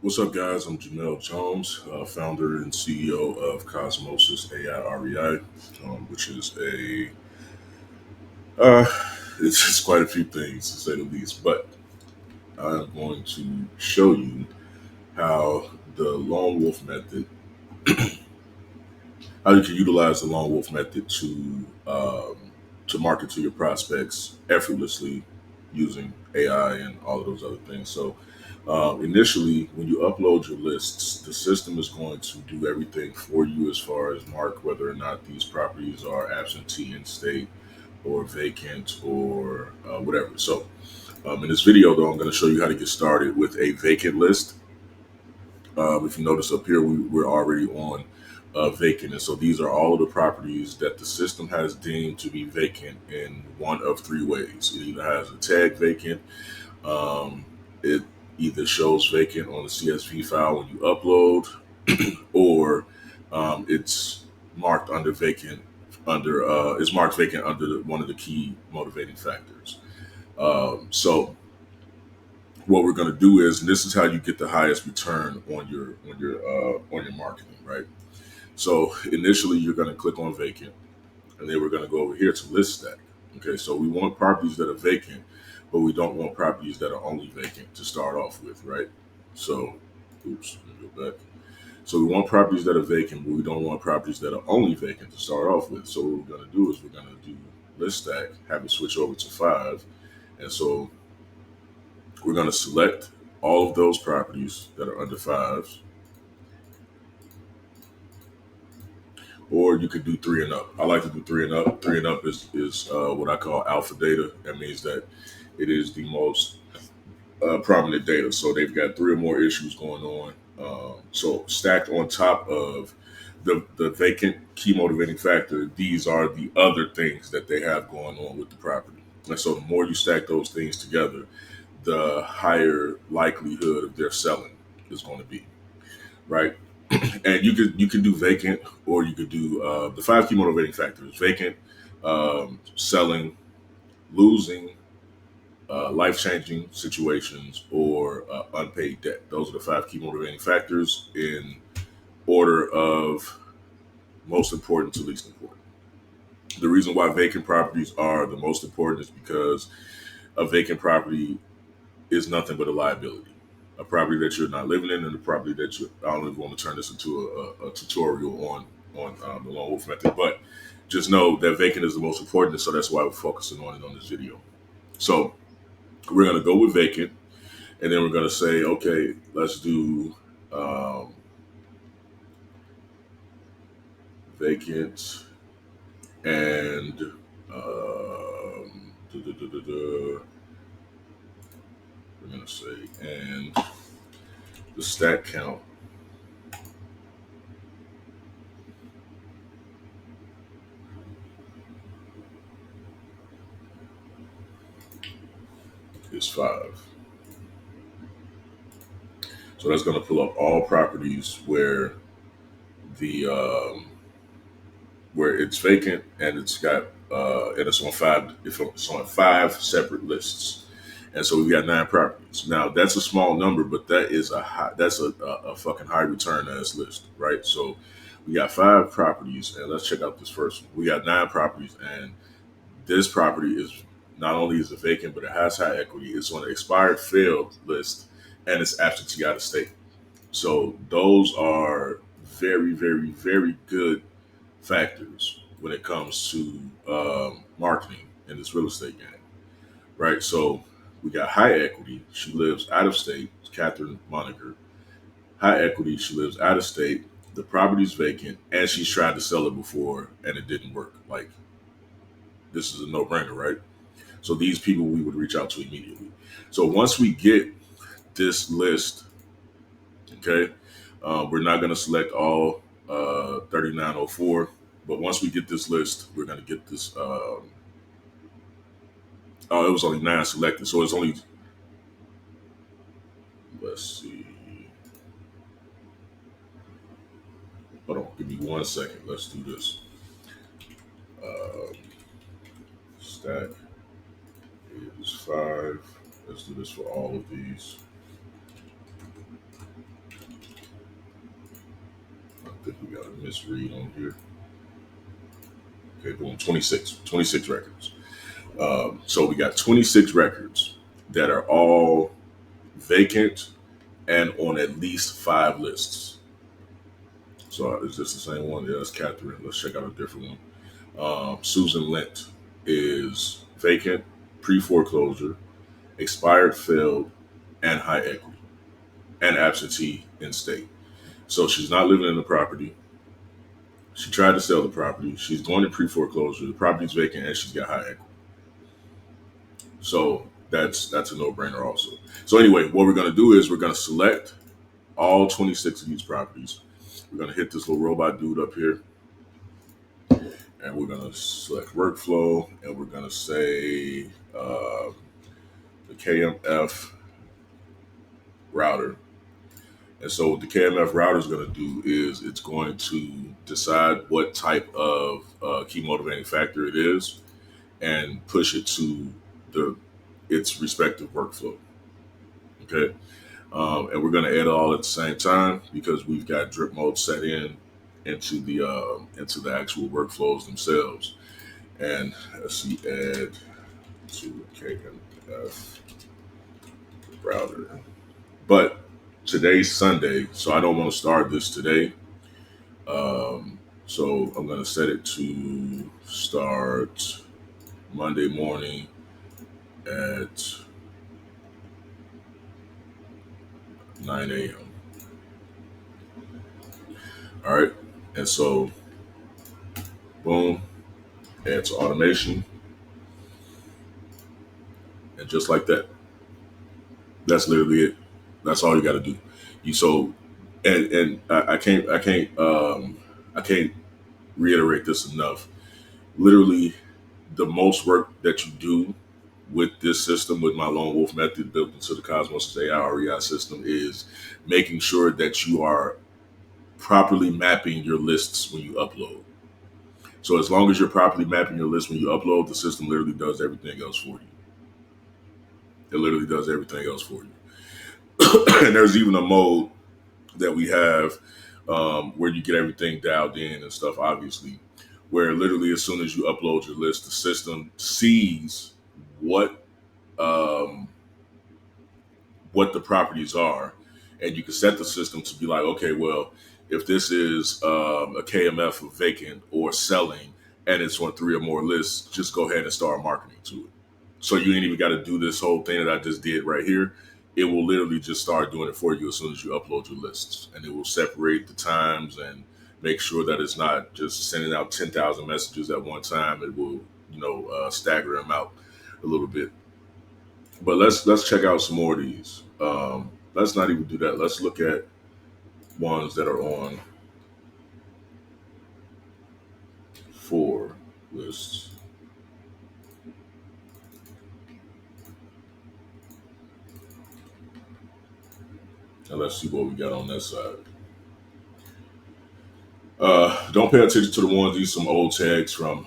What's up, guys? I'm Jhamel Jones, founder and CEO of CosMoSys AI REI, which is uh, it's quite a few things to say the least. But I'm going to show you how the lone wolf method, how you can utilize the lone wolf method to market to your prospects effortlessly using AI and all of those other things. So initially, when you upload your lists, the system is going to do everything for you as far as mark whether or not these properties are absentee in state or vacant or whatever. So in this video, though, I'm going to show you how to get started with a vacant list. If you notice up here, we're already on vacant. And so these are all of the properties that the system has deemed to be vacant in one of three ways. It either has a tag vacant, it either shows vacant on the CSV file when you upload, or it's marked under vacant it's marked vacant under one of the key motivating factors. So what we're going to do is, and this is how you get the highest return on your marketing, right? So initially, you're going to click on vacant, and then we're going to go over here to list stack. Okay, so we want properties that are vacant, but we don't want properties that are only vacant to start off with, right? So, oops, let me go back. So we want properties that are vacant, but we don't want properties that are only vacant to start off with. So what we're going to do is we're going to do list stack, have it switch over to 5, and so we're going to select all of those properties that are under 5s, or you could do 3 and up. I like to do 3 and up. 3 and up is what I call alpha data. That means that it is the most prominent data. So they've got 3 or more issues going on. So stacked on top of the vacant key motivating factor, these are the other things that they have going on with the property. And so the more you stack those things together, the higher likelihood of their selling is going to be, right? And you can do vacant, or you could do the 5 key motivating factors: vacant, selling, losing, life changing situations, or unpaid debt. Those are the 5 key motivating factors in order of most important to least important. The reason why vacant properties are the most important is because a vacant property is nothing but a liability. A property that you're not living in, and a property that you, I don't even want to turn this into a tutorial on the lone wolf method, but just know that vacant is the most important, and so that's why we're focusing on it on this video. So we're going to go with vacant, and then we're going to say, okay, let's do vacant and we're going to say, and the stack count is 5. So that's going to pull up all properties the where it's vacant, and it's got and it's on 5. It's on 5 separate lists, and so we've got 9 properties. Now that's a small number, but that is that's a fucking high return ass list, right? So we got 5 properties, and let's check out this first one. We got 9 properties, and this property is not only is it vacant, but it has high equity. It's on the expired failed list, and it's absentee out of state. So those are very, very, very good factors when it comes to marketing in this real estate game, right? So we got high equity. She lives out of state. It's Catherine Moniker. High equity. She lives out of state. The property's vacant, and she's tried to sell it before, and it didn't work. Like, this is a no-brainer, right? So these people we would reach out to immediately. So once we get this list, okay, we're not going to select all 3904, but once we get this list, we're going to get this. Oh, it was only 9 selected, so it's only. Let's see. Hold on, give me 1 second. Let's do this. Um, Stack is 5. Let's do this for all of these. think we got a misread on here. Okay, boom, 26 records. So we got 26 records that are all vacant and on at least 5 lists. So is this the same one? Yeah, it's Catherine. Let's check out a different one. Susan Lent is vacant, pre-foreclosure, expired, failed, and high equity, and absentee in state. So she's not living in the property. She tried to sell the property. She's going to pre-foreclosure. The property's vacant, and she's got high equity. So that's a no-brainer also. So anyway, what we're going to do is we're going to select all 26 of these properties. We're going to hit this little robot dude up here, and we're going to select workflow, and we're going to say the KMF router. And so what the KMF router is going to do is it's going to decide what type of key motivating factor it is and push it to its respective workflow. Okay. And we're going to add it all at the same time because we've got drip mode set into the actual workflows themselves. And let's see, add to KMF router. But today's Sunday, so I don't want to start this today. So I'm going to set it to start Monday morning at 9 a.m. All right. And so, boom, add to automation. And just like that, that's literally it. That's all you got to do. You so, and I can't reiterate this enough. Literally, the most work that you do with this system, with my lone wolf method built into the CosMoSys AI REI system, is making sure that you are properly mapping your lists when you upload. So as long as you're properly mapping your list when you upload, the system literally does everything else for you. It literally does everything else for you. And there's even a mode that we have where you get everything dialed in and stuff, obviously, where literally as soon as you upload your list, the system sees what um, what the properties are, and you can set the system to be like, okay, well, if this is a KMF of vacant or selling, and it's on 3 or more lists, just go ahead and start marketing to it. So you ain't even got to do this whole thing that I just did right here. It will literally just start doing it for you as soon as you upload your lists, and it will separate the times and make sure that it's not just sending out 10,000 messages at one time. It will, stagger them out a little bit. But let's check out some more of these. Let's not even do that. Let's look at ones that are on 4 lists. And let's see what we got on that side. Don't pay attention to the ones. These are some old tags from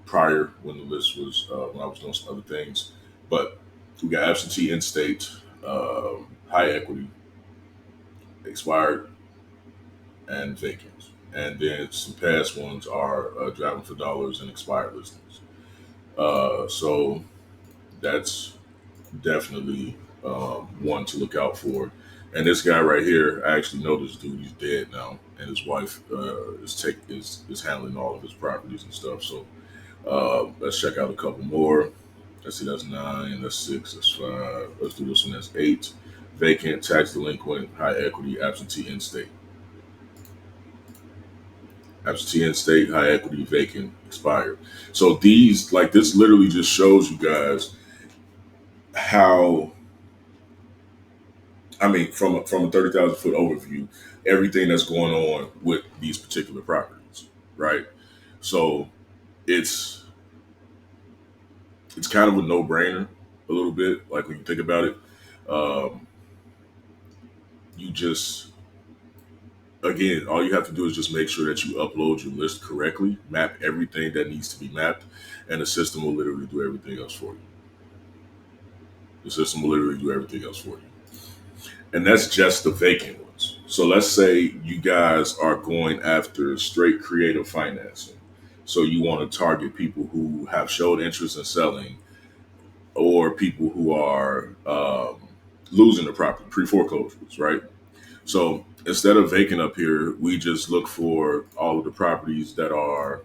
prior when the list was when I was doing some other things. But we got absentee in state, high equity, expired, and vacant. And then some past ones are driving for dollars and expired listings. So that's definitely one to look out for. And this guy right here, I actually know this dude. He's dead now, and his wife is handling all of his properties and stuff. So let's check out a couple more. Let's see, that's 9. That's 6. That's 5. Let's do this one. That's 8. Vacant, tax delinquent, high equity, absentee in state. Absentee in state, high equity, vacant, expired. So these, like this, literally just shows you guys how, I mean, from a 30,000 foot overview, everything that's going on with these particular properties, right? So it's it's kind of a no brainer, a little bit. Like when you think about it, um, you just again, all you have to do is just make sure that you upload your list correctly, map everything that needs to be mapped, and the system will literally do everything else for you. The system will literally do everything else for you. And that's just the vacant ones. So let's say you guys are going after straight creative financing. So you want to target people who have showed interest in selling, or people who are losing the property, pre-foreclosures, right? So instead of vacant up here, we just look for all of the properties that are,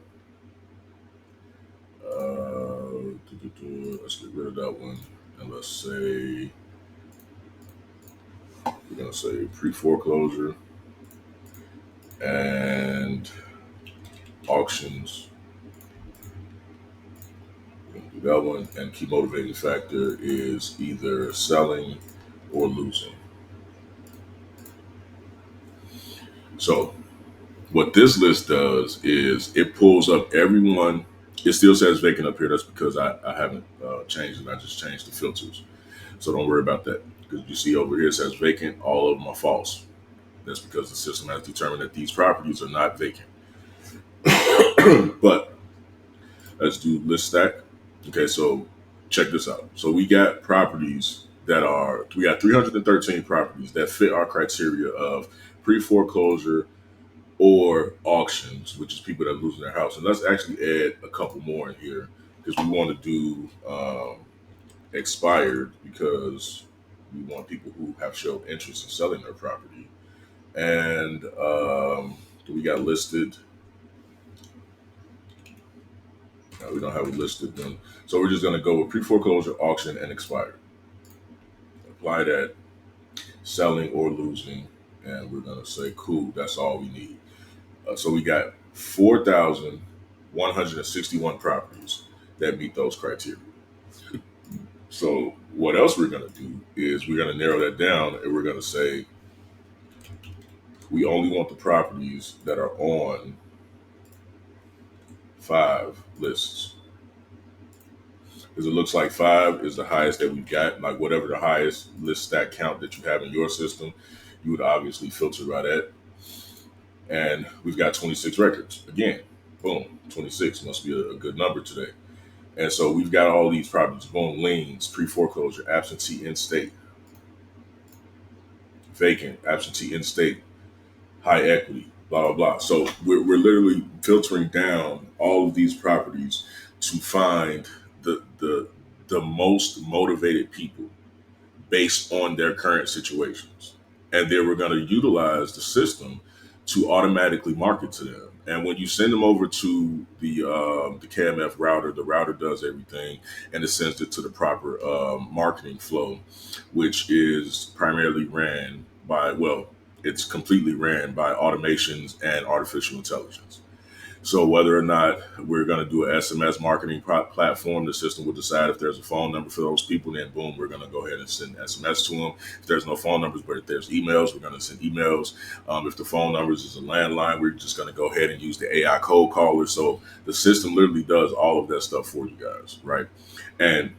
let's get rid of that one. And let's say, we're going to say pre-foreclosure and auctions. We're going to do that one. And key motivating factor is either selling or losing. So what this list does is it pulls up everyone. It still says vacant up here. That's because I haven't changed it. I just changed the filters. So don't worry about that. Because you see over here it says vacant. All of them are false. That's because the system has determined that these properties are not vacant. But let's do list stack. Okay, so check this out. So we got 313 properties that fit our criteria of pre foreclosure or auctions, which is people that lose their house. And let's actually add a couple more in here because we want to do expired, because we want people who have showed interest in selling their property. And we got listed. No, we don't have it listed then. So we're just going to go with pre foreclosure, auction, and expired. Apply that, selling or losing. And we're going to say, cool, that's all we need. So we got 4,161 properties that meet those criteria. So what else we're going to do is we're going to narrow that down, and we're going to say we only want the properties that are on 5 lists. Because it looks like 5 is the highest that we've got. Like whatever the highest list stack count that you have in your system, you would obviously filter by that. And we've got 26 records. Again, boom, 26 must be a good number today. And so we've got all these properties: boom, liens, pre-foreclosure, absentee in state, vacant, absentee in state, high equity, blah blah blah. So we're literally filtering down all of these properties to find the most motivated people based on their current situations. And then we're going to utilize the system to automatically market to them. And when you send them over to the KMF router, the router does everything, and it sends it to the proper marketing flow, which is primarily ran by, well, it's completely ran by automations and artificial intelligence. So whether or not we're going to do an SMS marketing platform, the system will decide if there's a phone number for those people. Then boom, we're going to go ahead and send SMS to them. If there's no phone numbers, but if there's emails, we're going to send emails. If the phone numbers is a landline, we're just going to go ahead and use the AI code caller. So the system literally does all of that stuff for you guys, right? And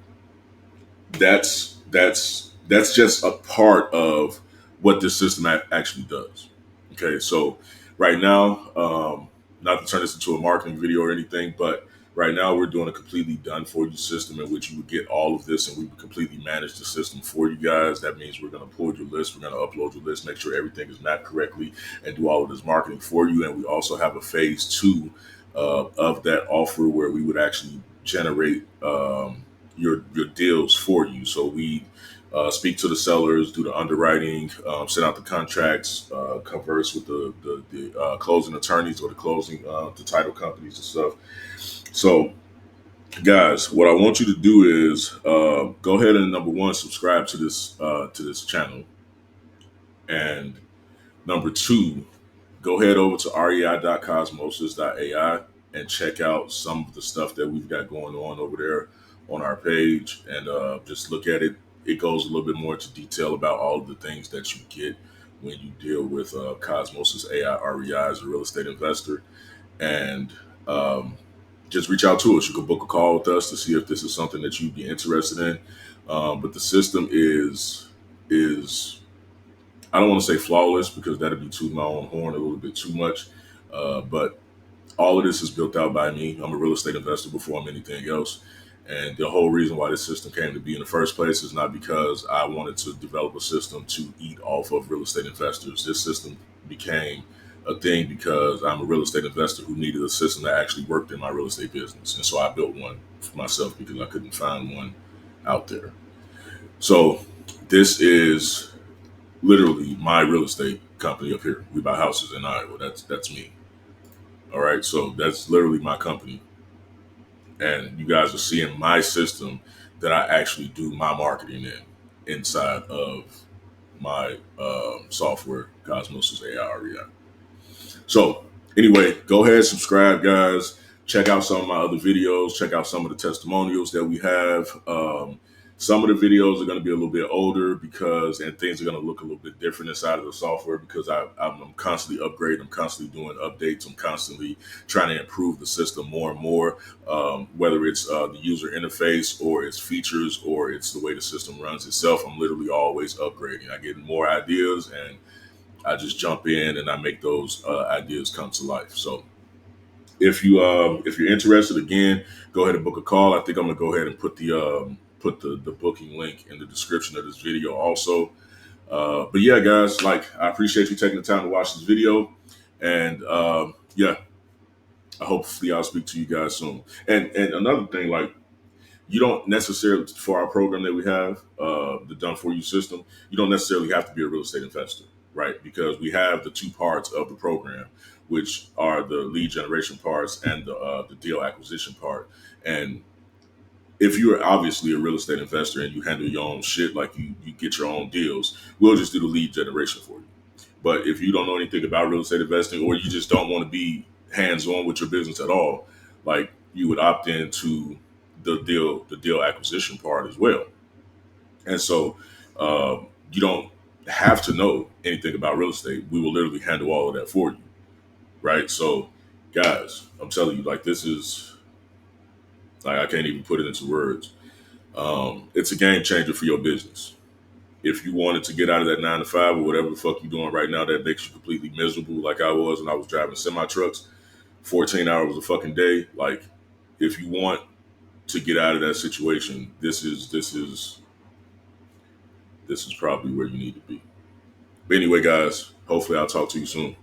that's just a part of what this system actually does. Okay, so right now, not to turn this into a marketing video or anything, but right now we're doing a completely done for you system in which you would get all of this, and we would completely manage the system for you guys. That means we're going to pull your list, we're going to upload your list, make sure everything is mapped correctly, and do all of this marketing for you. And we also have a phase 2 of that offer where we would actually generate your deals for you. So we speak to the sellers, do the underwriting, send out the contracts, converse with the closing attorneys or the title companies and stuff. So, guys, what I want you to do is go ahead and number one, subscribe to this channel, and number two, go head over to rei.cosmosis.ai and check out some of the stuff that we've got going on over there on our page, and just look at it. It goes a little bit more into detail about all of the things that you get when you deal with CosMoSys AI REI as a real estate investor. And just reach out to us. You can book a call with us to see if this is something that you'd be interested in. But the system is I don't want to say flawless because that'd be tooting my own horn a little bit too much. But all of this is built out by me. I'm a real estate investor before I'm anything else. And the whole reason why this system came to be in the first place is not because I wanted to develop a system to eat off of real estate investors. This system became a thing because I'm a real estate investor who needed a system that actually worked in my real estate business. And so I built one for myself because I couldn't find one out there. So this is literally my real estate company up here. We buy houses in Iowa. That's me. All right. So that's literally my company. And you guys are seeing my system that I actually do my marketing in inside of my software, CosMoSys AI REI. So anyway, go ahead, subscribe, guys. Check out some of my other videos. Check out some of the testimonials that we have. Some of the videos are going to be a little bit older and things are going to look a little bit different inside of the software because I'm constantly upgrading. I'm constantly doing updates. I'm constantly trying to improve the system more and more, whether it's the user interface or its features or it's the way the system runs itself. I'm literally always upgrading. I get more ideas and I just jump in and I make those ideas come to life. So if you're interested, again, go ahead and book a call. I think I'm gonna go ahead and put the booking link in the description of this video also. But yeah, guys, like I appreciate you taking the time to watch this video, and yeah, hopefully I'll speak to you guys soon. And another thing, like you don't necessarily for our program that we have, the done for you system, you don't necessarily have to be a real estate investor, right? Because we have the two parts of the program, which are the lead generation parts and the deal acquisition part. And if you are obviously a real estate investor and you handle your own shit, like you get your own deals, we'll just do the lead generation for you. But if you don't know anything about real estate investing or you just don't want to be hands on with your business at all, like you would opt into the deal acquisition part as well. And so you don't have to know anything about real estate. We will literally handle all of that for you, right? So, guys, I'm telling you, like this is like I can't even put it into words. It's a game changer for your business. If you wanted to get out of that 9 to 5 or whatever the fuck you're doing right now that makes you completely miserable, like I was when I was driving semi trucks, 14 hours a fucking day. Like, if you want to get out of that situation, this is probably where you need to be. But anyway, guys, hopefully I'll talk to you soon.